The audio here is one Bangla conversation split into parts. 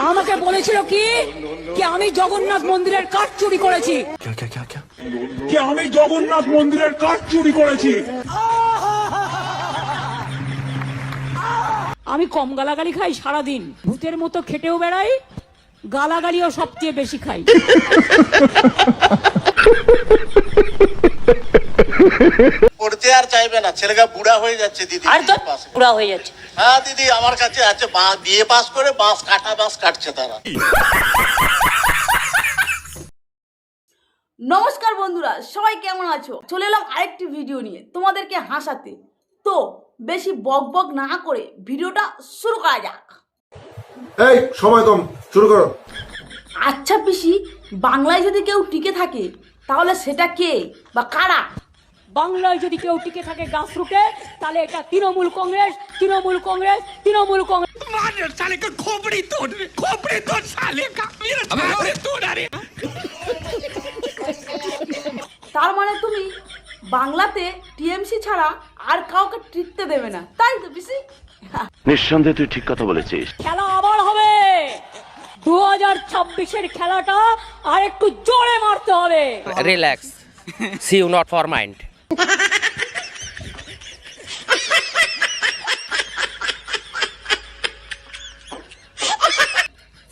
আমাকে বলেছিল কি কি আমি জগন্নাথ মন্দিরের কাঠ চুরি করেছি। কি আমি জগন্নাথ মন্দিরের কাঠ চুরি করেছি। আমি কম গালাগালি খাই সারাদিন, ভূতের মতো খেটেও বেড়াই, গালাগালিও সবচেয়ে বেশি খাই। পড়তে আর চাইবে না, ছেলেটা বুড়া হয়ে যাচ্ছে দিদি। আর তো বুড়া হয়ে যাচ্ছে। হ্যাঁ দিদি, আমার কাছে আছে, বিয়ে পাস করে বাঁশ কাটছে তারা। নমস্কার বন্ধুরা, সবাই কেমন আছো? চলে এলাম আরেকটি ভিডিও নিয়ে তোমাদেরকে হাসাতে। তো বেশি বক বক না করে ভিডিওটা শুরু করা যাক। এই সময় কম, শুরু করো। আচ্ছা পিসি, বাংলায় যদি কেউ টিকে থাকে তাহলে সেটা কে বা কারা? বাংলায় যদি কেউ টিকে থাকে গাছ রুটে, তাহলে এটা তৃণমূল কংগ্রেস, তৃণমূল কংগ্রেস, তৃণমূল কংগ্রেস। তার মানে তুমি বাংলাতে টিএমসি ছাড়া আর কাউকে টিকতে দেবে না, তাই তো পিসি? নিঃসন্দেহে তুই ঠিক কথা বলেছিস। খেলা আবার হবে। 2026-এর খেলাটা আর একটু জোরে মারতে হবে। Relax, see you not for mind.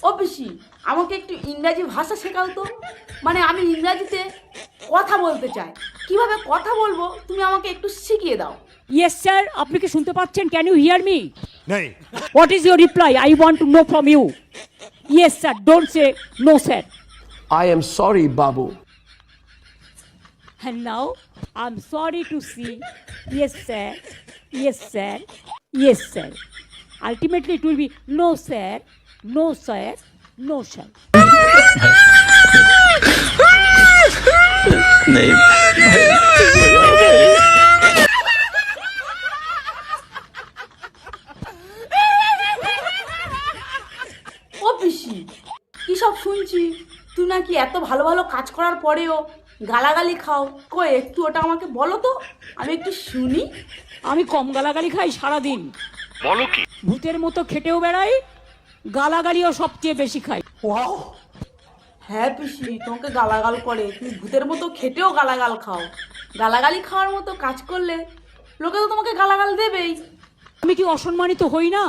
ও পিসি, আমাকে একটু ইংরাজি ভাষা শেখাও তো। মানে আমি ইংরাজিতে কথা বলতে চাই, কিভাবে কথা বলবো তুমি আমাকে একটু শিখিয়ে দাও। ইয়েস স্যার, আপনি কি শুনতে পাচ্ছেন? Can you hear me? What is your reply? I want to know from you. Yes sir, don't say no sir. I am sorry, Babu. And now I'm sorry to see. Yes sir, yes sir, yes sir. Ultimately it will be no sir, no sir, no sir. ও পিসি, কি সব শুনছি? তুই নাকি এত ভালো ভালো কাজ করার পরেও গালাগালি খাও। কই একটু ওটা আমাকে বলো তো, আমি একটু শুনি। আমি কম গালাগালি খাই সারাদিন। বলো কি? ভূতের মতো খেটেও বেড়াই, গালাগালিও সবচেয়ে বেশি খাই। হ্যাঁ পিসি, তোমাকে গালাগাল করে, তুমি ভূতের মতো খেটেও গালাগাল খাও। গালাগালি খাওয়ার মতো কাজ করলে লোকে তো তোমাকে গালাগাল দেবেই। আমি কি অসম্মানিত হই না?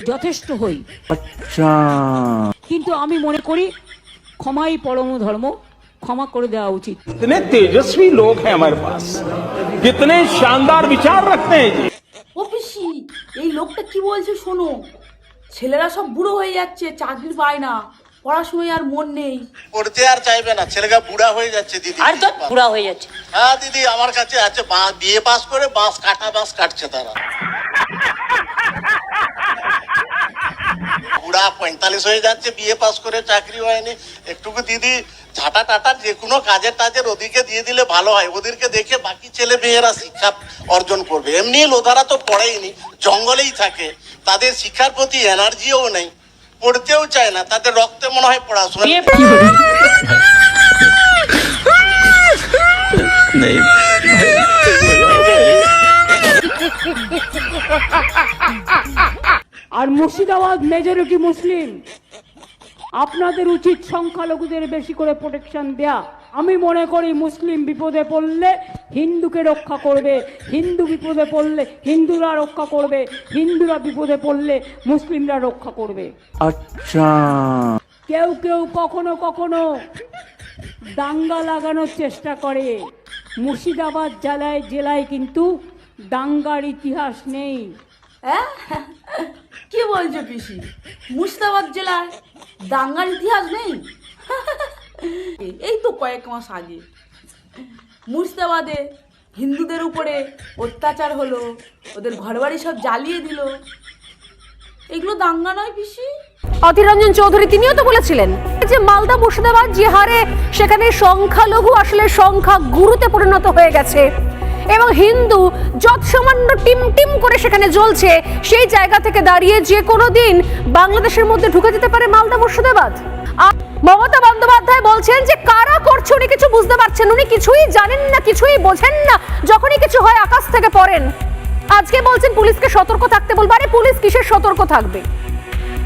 যথেষ্ট হই। কিন্তু আমি মনে করি ক্ষমাই পরম ধর্ম, ক্ষমা করে দেওয়া উচিত। कितने तेजस्वी लोग हैं हमारे पास, कितने शानदार विचार रखते हैं जी। ও পিসি, এই লোকটা কি বলছে শোনো। ছেলেরা সব বুড়ো হয়ে যাচ্ছে, চাকরি পায় না, পড়াশোনায় আর মন নেই। পড়তে আর চাইবে না, ছেলেটা বুড়া হয়ে যাচ্ছে দিদি। আর তো বুড়া হয়ে যাচ্ছে। হ্যাঁ দিদি, আমার কাছে আছে, বিয়ে পাস করে বাঁশ কাটছে তারা। বুড়া 45 হয়ে যাচ্ছে, বিয়ে পাস করে চাকরি হয়নি। একটুকু দিদি ঝাঁটা টাটা যে কোনো কাজের ওদিকে দিয়ে দিলে ভালো হয়। ওদেরকে দেখে বাকি ছেলে মেয়েরা শিক্ষা অর্জন করবে। এমনি লোধারা তো পড়েইনি, জঙ্গলেই থাকে, তাদের শিক্ষার প্রতি এনার্জিও নেই, পড়তেও চায় না, তাদের রক্তে মনে হয় পড়াশোনা। আর মুর্শিদাবাদ মেজরিটি মুসলিম, আপনাদের উচিত সংখ্যালঘুদের বেশি করে প্রোটেকশন দেয়া। আমি মনে করি মুসলিম বিপদে পড়লে হিন্দুকে রক্ষা করবে, হিন্দু বিপদে পড়লে হিন্দুরা রক্ষা করবে, হিন্দুরা বিপদে পড়লে মুসলিমরা রক্ষা করবে। আচ্ছা, কেউ কেউ কখনো কখনো দাঙ্গা লাগানোর চেষ্টা করে। মুর্শিদাবাদ জেলায় কিন্তু দাঙ্গার ইতিহাস নেই। হ্যাঁ, কি বলছো পিসি? মুর্শিদাবাদ জেলায় দাঙ্গার ইতিহাস নেই? এই তো কয়েক মাস আগে মুর্শিদাবাদে হিন্দুদের উপরে অত্যাচার হলো, ওদের ঘরবাড়ি সব জ্বালিয়ে দিল। এগুলো দাঙ্গা নয় পিসি? অধীর রঞ্জন চৌধুরী তিনিও তো বলেছিলেন যে মালদা মুর্শিদাবাদ যে হারে সেখানে সংখ্যালঘু আসলে সংখ্যা গুরুতে পরিণত হয়ে গেছে এবং হিন্দু যৎসামান্য টিম করে সেখানে জ্বলছে, সেই জায়গা থেকে দাঁড়িয়ে যে কোনো দিন বাংলাদেশের মধ্যে ঢুকে যেতে পারে মালদা মুর্শিদাবাদ। মমতা বন্দ্যোপাধ্যায় বলছেন যে কারা করছে উনি কিছু বুঝতে পারছেন, উনি কিছুই জানেন না, কিছুই বোঝেন না, যখনই কিছু হয় আকাশ থেকে পড়েন। আজকে বলছেন পুলিশকে সতর্ক থাকতে বলবো। আরে পুলিশ কিসের সতর্ক থাকবে?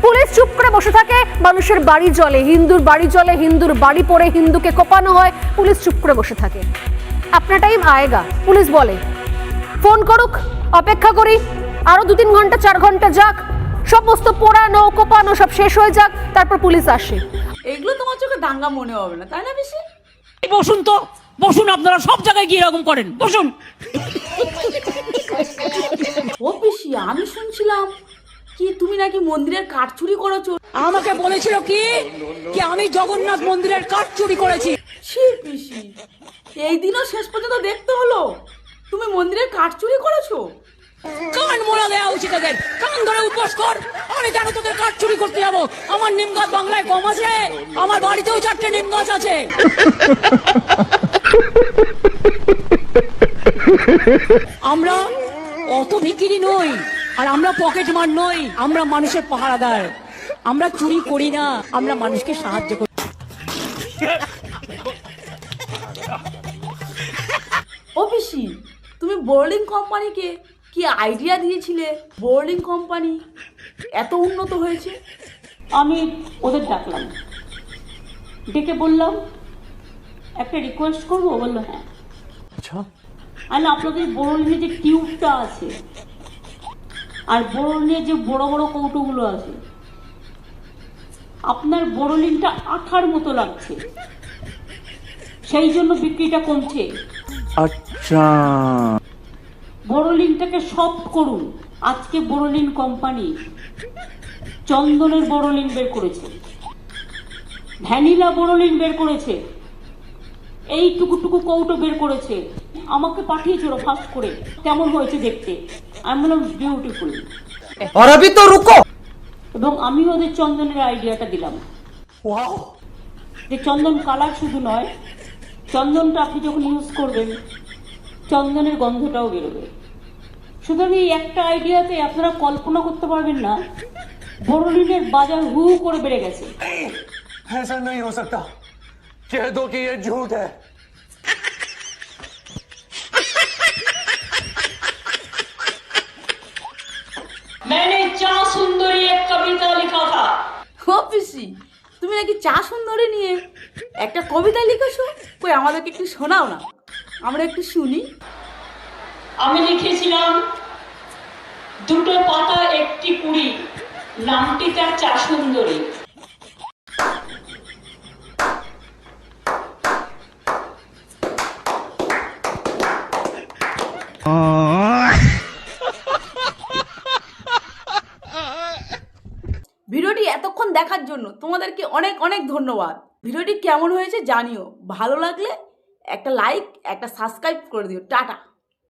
পুলিশ চুপ করে বসে থাকে, মানুষের বাড়ি জ্বলে, হিন্দুর বাড়ি জ্বলে, হিন্দুর বাড়ি পড়ে হিন্দুকে কোপানো হয়, পুলিশ চুপ করে বসে থাকে। আপনার টাইম আয়েগা, পুলিশ বলে ফোন করুক, অপেক্ষা করি, আরো 2-3 ঘন্টা 4 ঘন্টা যাক, সমস্ত পোড়ানো কোপানো সব শেষ হয়ে যাক, তারপর পুলিশ আসে। এগুলো তোমার চোখে দাঙ্গা মনে হবে না, তাই না বেশি? বসুন তো, বসুন, আপনারা সব জায়গায় গিয়ে এরকম করেন, বসুন। ও পিসি, আমি শুনছিলাম কি তুমি নাকি মন্দিরের কাঠ চুরি করেছো। আমাকে বলেছিল কি আমি জগন্নাথ মন্দিরের কাঠ চুরি করেছি। ছি পিসি, এই দিনও শেষ পর্যন্ত দেখতে হলো তুমি মন্দিরের কাঠ চুরি করেছো। কান মোড়া দেওয়া উচিত এদের, কান ধরে উপোস কর। আমি কেন তোদের কাঠ চুরি করতে যাবো? আমার নিম গাছ বাংলায় কম আছে, আমার বাড়িতেও 4টে নিম গাছ আছে। আমরা অত ভিকিরি নই, আর আমরা পকেট মার নই, আমরা মানুষের পাহারাদার। আমরা চুরি করি না, আমরা মানুষকে সাহায্য করি। ও পিসি, তুমি বোর্ডিং কোম্পানিকে কি আইডিয়া দিয়েছিলে বোর্ডিং কোম্পানি এত উন্নত হয়েছে? আমি ওদের ডাকলাম, ডেকে বললাম একটা রিকোয়েস্ট করবো। বললো হ্যাঁ। আর আপনাদের বোরলিনে যে টিউবটা আছে আর বোরলিনের যে বড় বড় কৌটোগুলো আছে, আপনার বোরলিনটা আঠার মতো লাগছে, সেই জন্য বিক্রিটা কমছে। আচ্ছা, বোরলিনটাকে সফট করুন। আজকে বোরলিন কোম্পানি চন্দনের বোরলিন বের করেছে, ভ্যানিলা বোরলিন বের করেছে, এই টুকু কৌটো বের করেছে, আমাকে পাঠিয়েছিল ফাস্ট করে, কেমন হয়েছে দেখতে। আমি বললাম বিউটিফুল। এবং আমি ওদের চন্দনের আইডিয়াটা দিলাম যে চন্দন কালার শুধু নয়, চন্দনটা আপনি যখন ইউজ করবেন চন্দনের গন্ধটাও বেরোবে। সুতরাং এই একটা আইডিয়াতে আপনারা কল্পনা করতে পারবেন না বোরলিনের বাজার হু করে বেড়ে গেছে। ऐसा नहीं हो सकता, कह दो कि ये झूठ है। मैंने चा सुंदरी एक कविता लिखा था। ও পিসি, তুমি নাকি চা সুন্দরী নিয়ে একটা কবিতা লিখেছো? কই আমাদেরকে একটু শোনাও না, আমরা একটু শুনি। আমি লিখেছিলাম দুটো পাতা একটি কুড়ি, নামটি তার চা সুন্দরী। ভিডিওটি এতক্ষণ দেখার জন্য তোমাদেরকে অনেক অনেক ধন্যবাদ। ভিডিওটি কেমন হয়েছে জানিও, ভালো লাগলে একটা লাইক একটা সাবস্ক্রাইব করে দিও। টাটা।